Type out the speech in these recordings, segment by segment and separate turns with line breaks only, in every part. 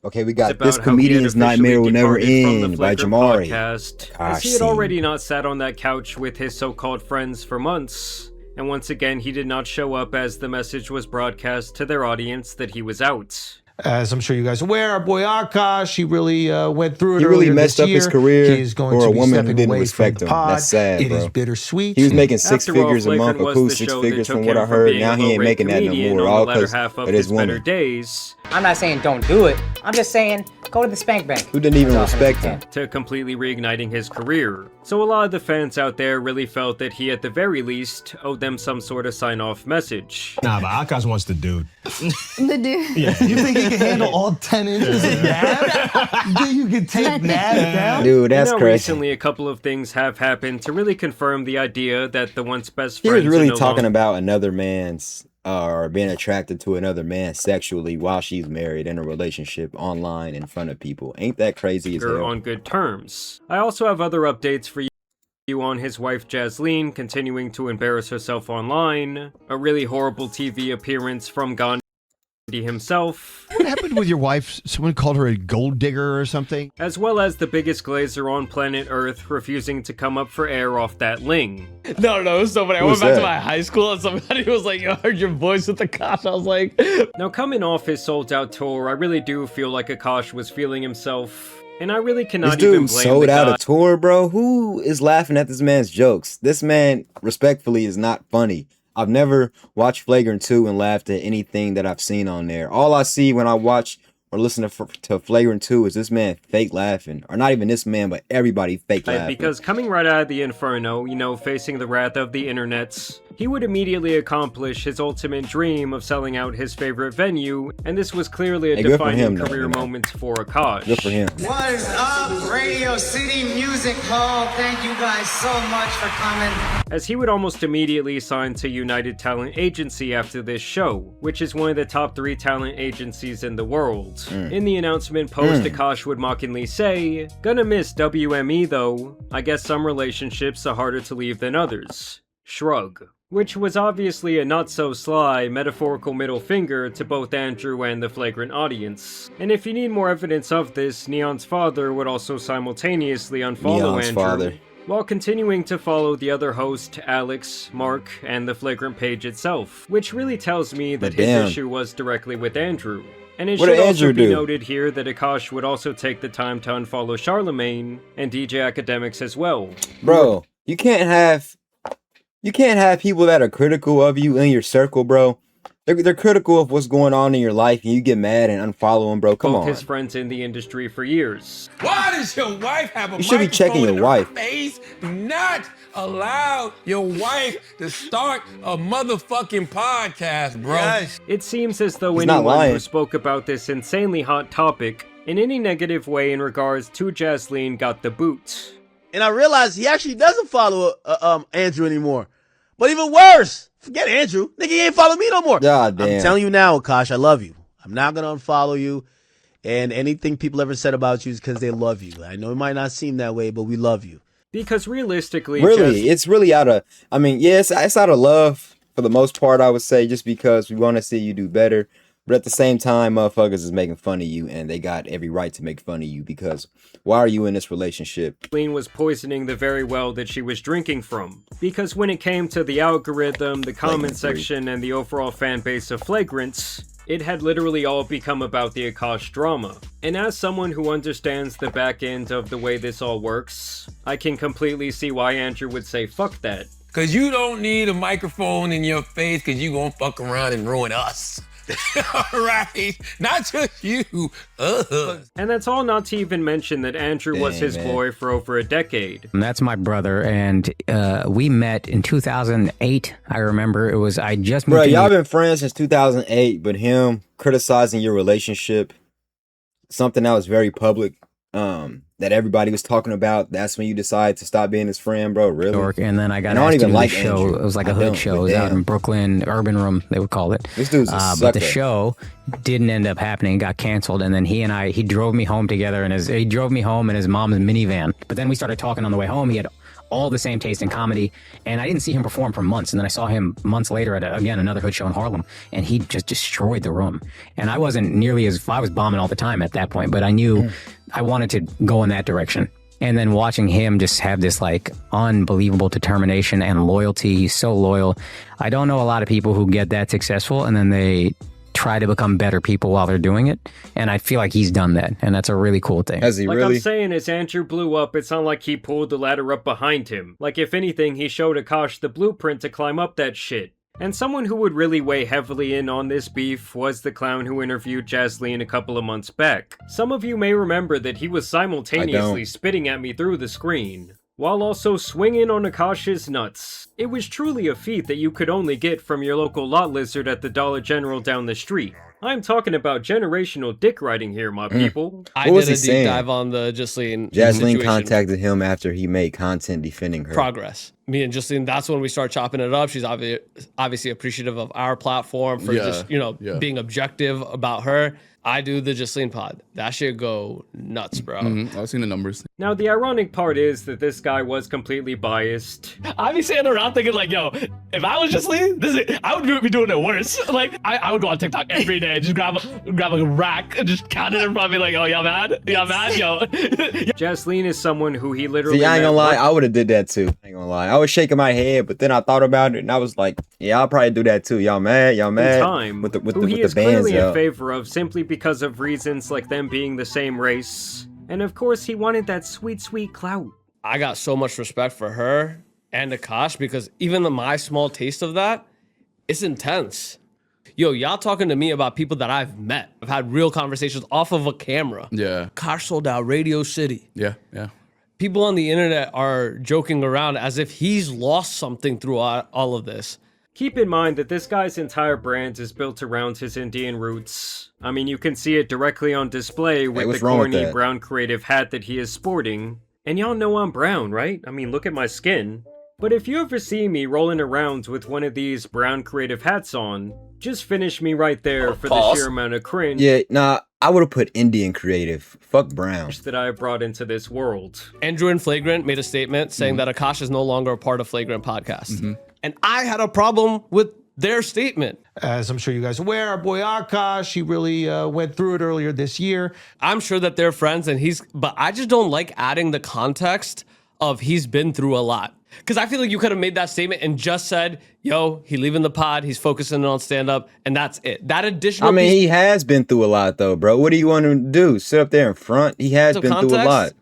Okay, we got
about
This
how he had
Comedian's Nightmare Will Never
officially departed from
End
the
by
Flagrant
Jamari.
podcast,
Akaash
as he had
Singh.
already not sat on that couch with his so-called friends for months, and once again he did not show up as the message was broadcast to their audience that he was out.
As I'm sure you guys are aware, our boy Akaash, he really went through it.
He really
earlier
messed
this
up his
year.
career
He is going
for
to
a
be
woman who
stepping
didn't
away
respect
from
him.
the pod.
That's sad,
It
bro.
is bittersweet.
He was making six
After all,
figures a month.
Flagrant was
Akaash
the
6
show that
figures
took
from
him
what I
from
heard.
being
Now
a
he ain't
low-rate
making that no
comedian
more.
on
All
the latter
because
half
of
of
his
his better
woman.
days,
I'm not saying don't do it. I'm just saying go to the spank bank.
Who didn't even
As often as
respect
you
him.
can.
to completely reigniting his career. So a lot of the fans out there really felt that he at the very least owed them some sort of sign-off message.
Nah, but Akaash wants the dude.
The dude.
Yeah.
You think he can handle all 10 inches of Nav? You think you can take Nav down?
Dude, that's crazy.
Recently a couple of things have happened to really confirm the idea that the once best
He
friends
was really
are no
talking
longer
about another man's or being attracted to another man sexually while she's married in a relationship online in front of people. Ain't that crazy as hell?
on good terms. I also have other updates for you on his wife Jasleen continuing to embarrass herself online, a really horrible TV appearance from Gandhi himself,
What happened with your wife? Someone called her a gold digger or something?
as well as the biggest glazer on planet Earth refusing to come up for air off that ling.
No, it was so funny. I
Who
went
was
back to
that?
my high school and somebody was like, "Yo, I heard your voice with Akaash." I was like,
Now coming off his sold out tour, I really do feel like Akaash was feeling himself, and I really
This
cannot even
dude
blame
sold
the
out
guy
a tour, bro. Who is laughing at this man's jokes? This man, respectfully, is not funny. I've never watched Flagrant 2 and laughed at anything that I've seen on there. All I see when I watch or listen to Flagrant 2 is this man fake laughing. Or not even this man, but everybody fake laughing.
because coming right out of the inferno, facing the wrath of the internets, he would immediately accomplish his ultimate dream of selling out his favorite venue, and this was clearly a
Hey, good for
defining
him, though,
career
you know.
moment for Akaash.
Good for him.
What is up, Radio City Music Hall? Thank you guys so much for coming.
As he would almost immediately sign to United Talent Agency after this show, which is one of the top 3 talent agencies in the world. In the announcement post, Akaash would mockingly say, "Gonna miss WME though. I guess some relationships are harder to leave than others." Shrug. Which was obviously a not-so-sly metaphorical middle finger to both Andrew and the Flagrant audience. And if you need more evidence of this, Neon's father would also simultaneously unfollow
Neon's
Andrew,
father.
while continuing to follow the other host, Alex, Mark, and the Flagrant page itself, which really tells me that
But
his
damn.
issue was directly with Andrew. And it
What
should
did
also
Andrew
be
do?
noted here that Akaash would also take the time to unfollow Charlemagne and DJ Academics as well.
Bro, you can't have people that are critical of you in your circle, bro. They're critical of what's going on in your life, and you get mad and unfollow them, bro. Come
Both
on.
his friends in the industry for years.
Why does your wife have a
You should be checking your
microphone in her
wife.
face? Do not allow your wife to start a motherfucking podcast, bro.
It seems as though
He's not
anyone
lying.
who spoke about this insanely hot topic in any negative way in regards to Jasleen got the boot.
And I realized he actually doesn't follow Andrew anymore. But even worse, forget Andrew. Nigga, he ain't follow me no more.
God damn.
I'm telling you now, Akaash, I love you. I'm not going to unfollow you. And anything people ever said about you is because they love you. I know it might not seem that way, but we love you.
Because realistically,
Really, it's really out of, it's out of love for the most part, I would say, just because we want to see you do better. But at the same time, motherfuckers is making fun of you, and they got every right to make fun of you, because why are you in this relationship?
Jasleen was poisoning the very well that she was drinking from. Because when it came to the algorithm, the comment section, and the overall fan base of Flagrants, it had literally all become about the Akaash drama. And as someone who understands the back end of the way this all works, I can completely see why Andrew would say fuck that.
Cause you don't need a microphone in your face cause you gonna fuck around and ruin us. Alright? Not just you.
And that's all not to even mention that Andrew was
Dang,
his
man.
boy for over a decade.
And that's my brother, and we met in 2008. I remember it was, I just moved
Bro,
to
y'all been friends since 2008, but him criticizing your relationship, something that was very public, that everybody was talking about, that's when you decide to stop being his friend, bro, really?
New York, and then I got
And I don't
asked to
even
do
like
the show.
Andrew.
It was like a
I
hood
don't,
show. It
but
was out
damn.
in Brooklyn, Urban Room, they would call it.
This dude's a
But the
sucker.
show didn't end up happening, got canceled, and then he drove me home together, and he drove me home in his mom's minivan. But then we started talking on the way home. He had all the same taste in comedy. And I didn't see him perform for months. And then I saw him months later at, another hood show in Harlem. And he just destroyed the room. And I wasn't nearly I was bombing all the time at that point. But I knew I wanted to go in that direction. And then watching him just have this like unbelievable determination and loyalty. He's so loyal. I don't know a lot of people who get that successful and then they try to become better people while they're doing it. And I feel like he's done that. And that's a really cool thing.
Has he
like
really?
I'm saying, as Andrew blew up, it's not like he pulled the ladder up behind him. Like, if anything, he showed Akaash the blueprint to climb up that shit. And someone who would really weigh heavily in on this beef was the clown who interviewed Jasleen a couple of months back. Some of you may remember that he was simultaneously spitting at me through the screen, while also swinging on Akaash's nuts. It was truly a feat that you could only get from your local lot lizard at the Dollar General down the street. I'm talking about generational dick riding here, my people.
I did a deep dive on the Jasleen situation.
Contacted him after he made content defending her.
Progress. Me and Jasleen, that's when we start chopping it up. She's obviously appreciative of our platform for being objective about her. I do the Jasleen pod. That shit go nuts, bro.
I've seen the numbers.
Now, the ironic part is that this guy was completely biased.
I be sitting around thinking like, yo, if I was Jasleen, I would be doing it worse. Like, I would go on TikTok every day, just grab a rack and just count it in front of me like, oh, y'all mad? Y'all mad? Yo.
Jasleen is someone who he literally...
See, I ain't gonna lie, I would have did that too. I ain't gonna lie. I was shaking my head, but then I thought about it and I was like, yeah, I'll probably do that too. Y'all mad? Y'all mad?
Time,
with the
who he is
bands
clearly
up.
in favor of simply because of reasons like them being the same race. And of course, he wanted that sweet, sweet clout.
I got so much respect for her and Akaash because even my small taste of that, it's intense. Yo, y'all talking to me about people that I've met. I've had real conversations off of a camera.
Yeah.
Akaash sold out Radio City.
Yeah.
People on the internet are joking around as if he's lost something through all of this.
Keep in mind that this guy's entire brand is built around his Indian roots. I mean, you can see it directly on display with the corny brown creative hat that he is sporting. And y'all know I'm brown, right? I mean, look at my skin. But if you ever see me rolling around with one of these brown creative hats on, just finish me right there for the sheer amount of cringe.
Yeah, nah, I would have put Indian creative. Fuck brown.
That I brought into this world.
Andrew and Flagrant made a statement saying that Akaash is no longer a part of Flagrant podcast. And I had a problem with their statement.
As I'm sure you guys are aware, our boy Akaash, he really went through it earlier this year.
I'm sure that they're friends but I just don't like adding the context of he's been through a lot. Because I feel like you could have made that statement and just said, yo, he leaving the pod, he's focusing on stand-up, and that's it. That additional
he has been through a lot though, bro. What do you want him to do? Sit up there in front? He has been through a lot.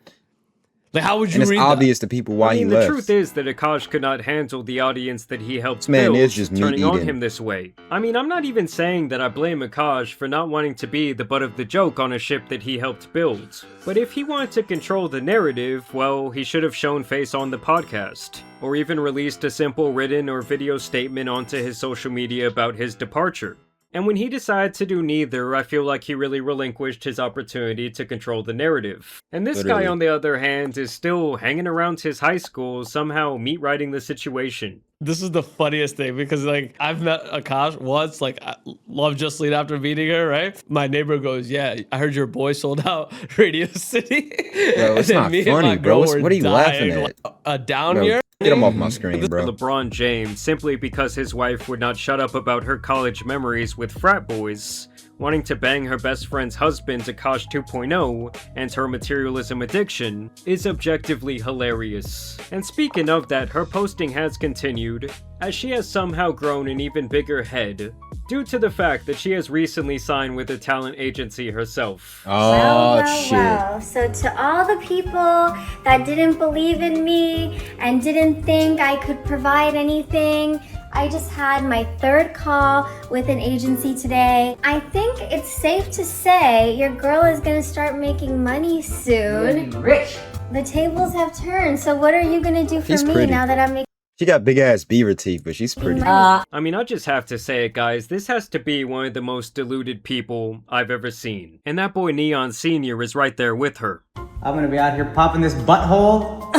Like, how would you read that?
It's obvious to people why he left.
The truth is that Akaash could not handle the audience that he helped
this man
build,
is just
turning on him this way. I mean, I'm not even saying that I blame Akaash for not wanting to be the butt of the joke on a ship that he helped build. But if he wanted to control the narrative, well, he should have shown face on the podcast. Or even released a simple written or video statement onto his social media about his departure. And when he decided to do neither, I feel like he really relinquished his opportunity to control the narrative. And this guy, on the other hand, is still hanging around his high school, somehow meat-writing the situation.
This is the funniest thing because, like, I've met Akaash once. Like, I love Justine after meeting her, right? My neighbor goes, yeah, I heard your boy sold out Radio City.
Bro, it's not funny, bro. What are you laughing at?
Down here?
Get him off my screen, bro.
LeBron James, simply because his wife would not shut up about her college memories with frat boys, wanting to bang her best friend's husband Akaash 2.0, and her materialism addiction, is objectively hilarious. And speaking of that, her posting has continued, as she has somehow grown an even bigger head, due to the fact that she has recently signed with a talent agency herself.
Well. So to all the people that didn't believe in me and didn't think I could provide anything, I just had my third call with an agency today. I think it's safe to say your girl is gonna start making money soon.
Rich.
The tables have turned, so what are you gonna do for me now that I'm making...
She got big ass beaver teeth, but she's pretty.
I mean, I just have to say it, guys. This has to be one of the most deluded people I've ever seen. And that boy Neon Sr. is right there with her.
I'm gonna be out here popping this butthole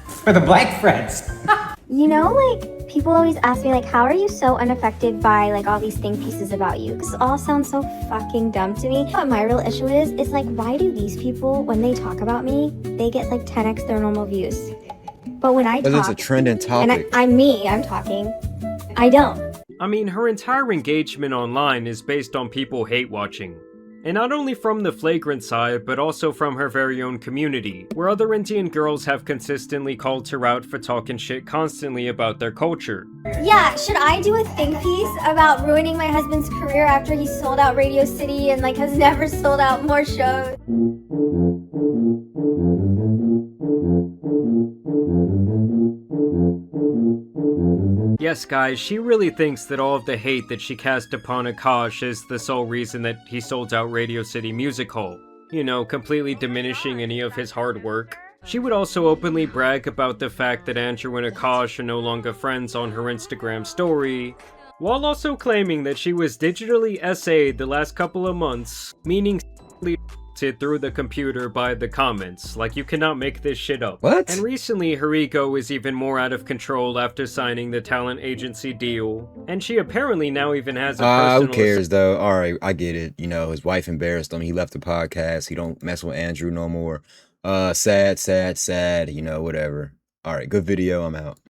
for the black friends.
You know, like, people always ask me, like, how are you so unaffected by, like, all these think pieces about you? Because it all sounds so fucking dumb to me. What my real issue is like, why do these people, when they talk about me, they get, like, 10x their normal views? But when I
Because
talk,
it's a trending topic.
and I'm talking, I don't.
I mean, her entire engagement online is based on people hate watching. And not only from the flagrant side, but also from her very own community, where other Indian girls have consistently called her out for talking shit constantly about their culture.
Yeah, should I do a think piece about ruining my husband's career after he sold out Radio City and like has never sold out more shows?
Yes, guys, she really thinks that all of the hate that she cast upon Akaash is the sole reason that he sold out Radio City Music Hall. You know, completely diminishing any of his hard work. She would also openly brag about the fact that Andrew and Akaash are no longer friends on her Instagram story, while also claiming that she was digitally SA'd the last couple of months, meaning through the computer by the comments. Like, you cannot make this shit up.
What?
And recently, her ego is even more out of control after signing the talent agency deal, and she apparently now even has a personal...
Who cares, though? All right, I get it. You know, his wife embarrassed him. He left the podcast. He don't mess with Andrew no more. Sad. You know, whatever. All right, good video. I'm out.